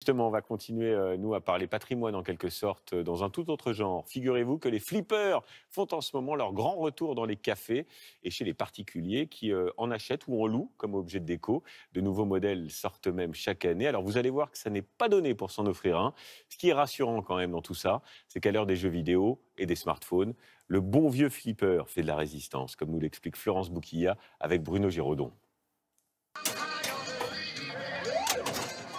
Justement, on va continuer, nous, à parler patrimoine en quelque sorte, dans un tout autre genre. Figurez-vous que les flippers font en ce moment leur grand retour dans les cafés et chez les particuliers qui en achètent ou en louent comme objet de déco. De nouveaux modèles sortent même chaque année. Alors vous allez voir que ça n'est pas donné pour s'en offrir un. Ce qui est rassurant quand même dans tout ça, c'est qu'à l'heure des jeux vidéo et des smartphones, le bon vieux flipper fait de la résistance, comme nous l'explique Florence Bouquilla avec Bruno Giraudon.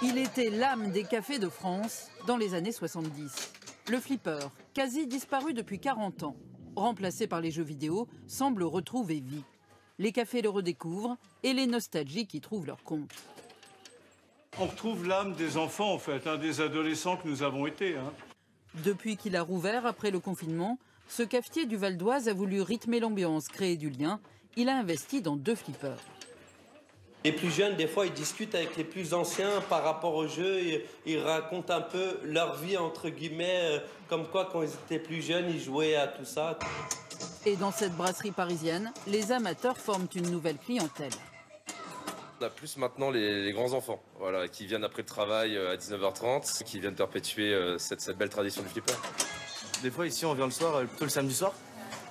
Il était l'âme des cafés de France dans les années 70. Le flipper, quasi disparu depuis 40 ans, remplacé par les jeux vidéo, semble retrouver vie. Les cafés le redécouvrent et les nostalgiques y trouvent leur compte. On retrouve l'âme des enfants, en fait, des adolescents que nous avons été. Depuis qu'il a rouvert après le confinement, ce cafetier du Val d'Oise a voulu rythmer l'ambiance, créer du lien. Il a investi dans 2 flippers. Les plus jeunes, des fois, ils discutent avec les plus anciens par rapport au jeu. Ils racontent un peu leur vie, entre guillemets, comme quoi, quand ils étaient plus jeunes, ils jouaient à tout ça. Et dans cette brasserie parisienne, les amateurs forment une nouvelle clientèle. On a plus maintenant les grands enfants, voilà, qui viennent après le travail à 19h30, qui viennent perpétuer cette belle tradition du flipper. Des fois, ici, on vient le soir, plutôt le samedi soir.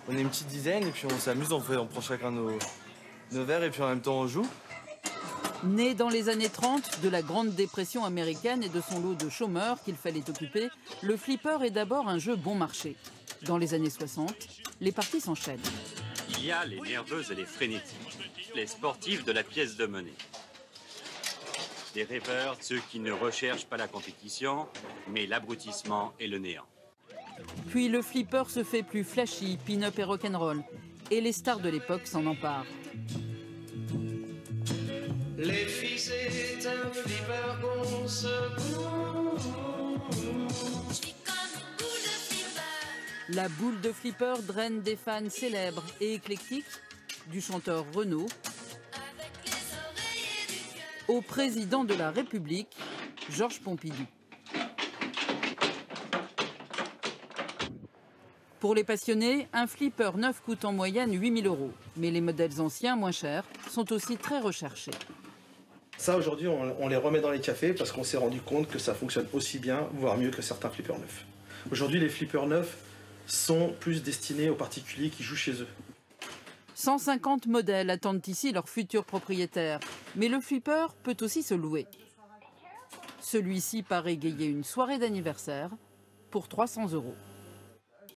On est une petite dizaine et puis on s'amuse, on prend chacun nos verres et puis en même temps, on joue. Né dans les années 30 de la Grande Dépression américaine et de son lot de chômeurs qu'il fallait occuper, le flipper est d'abord un jeu bon marché. Dans les années 60, les parties s'enchaînent. Il y a les nerveuses et les frénétiques, les sportifs de la pièce de monnaie. Les rêveurs, ceux qui ne recherchent pas la compétition, mais l'abrutissement et le néant. Puis le flipper se fait plus flashy, pin-up et rock'n'roll. Et les stars de l'époque s'en emparent. Les filles, c'est un flipper qu'on se La boule de flipper draine des fans célèbres et éclectiques, du chanteur Renaud au président de la République, Georges Pompidou. Pour les passionnés, un flipper neuf coûte en moyenne 8 000 €. Mais les modèles anciens, moins chers, sont aussi très recherchés. Ça, aujourd'hui, on les remet dans les cafés parce qu'on s'est rendu compte que ça fonctionne aussi bien, voire mieux que certains flippers neufs. Aujourd'hui, les flippers neufs sont plus destinés aux particuliers qui jouent chez eux. 150 modèles attendent ici leurs futurs propriétaires. Mais le flipper peut aussi se louer. Celui-ci paraît égayer une soirée d'anniversaire pour 300 €.